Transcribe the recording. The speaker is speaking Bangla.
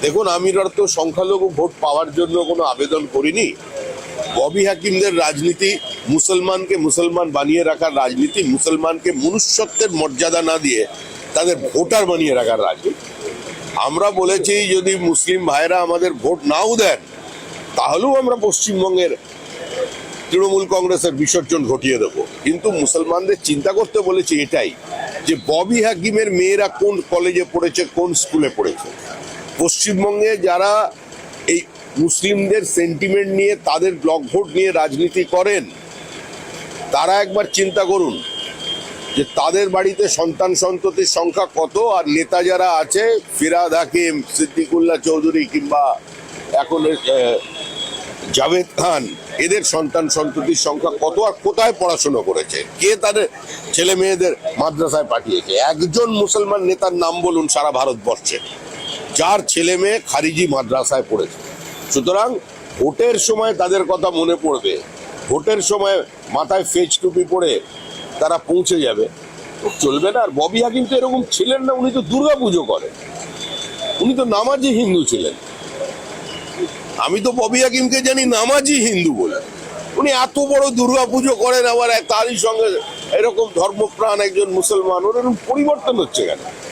দেখুন, আমি তো সংখ্যালঘু ভোট পাওয়ার জন্য কোনো আবেদন করিনি। ববি হাকিমদের রাজনীতি মুসলমানকে মুসলমান বানিয়ে রাখার রাজনীতি, মুসলমানকে মনুষ্যত্বের মর্যাদা না দিয়ে তাদের ভোটার বানিয়ে রাখার রাজনীতি। আমরা বলেছি যদি মুসলিম ভাইরা আমাদের ভোট নাও দেন তাহলেও আমরা পশ্চিমবঙ্গের তৃণমূল কংগ্রেসের বিসর্জন ঘটিয়ে দেবো। কিন্তু মুসলমানদের চিন্তা করতে বলেছি এটাই, যে ববি হাকিমের মেয়েরা কোন কলেজে পড়েছে, কোন স্কুলে পড়েছে। পশ্চিমবঙ্গে যারা এই মুসলিমদের সেন্টিমেন্ট নিয়ে, তাদের ব্লক ভোট নিয়ে রাজনীতি করেন, তারা একবার চিন্তা করুন যে তাদের বাড়িতে সন্তান সন্ততির সংখ্যা কত, আর নেতা যারা আছে ফিরহাদ হাকিম, সিদ্দিকুল্লাহ চৌধুরী কিংবা এখন জাভেদ খান, এদের সন্তান সন্ততির সংখ্যা কত, আর কোথায় পড়াশোনা করেছে, কে তাদের ছেলে মেয়েদের মাদ্রাসায় পাঠিয়েছে। একজন মুসলমান নেতার নাম বলুন সারা ভারতবর্ষে যার ছেলে মেয়ে খারিজি মাদ্রাসায় পড়েছে। সুতরাং ভোটের সময় তাদের কথা মনে পড়বে, ভোটের সময় মাথায় ফেজ টুপি পরে তারা পৌঁছে যাবে, চলবে না। আর ববি হাকিম তো এরকম ছিলেন না, উনি তো দুর্গা পুজো করেন, উনি তো নামাজি হিন্দু ছিলেন। আমি তো ববি হাকিমকে জানি নামাজি হিন্দু বলে। উনি এত বড় দুর্গা পুজো করেন, আবার তারই সঙ্গে এরকম ধর্মপ্রাণ একজন মুসলমান, ওর এরকম পরিবর্তন হচ্ছে কেন?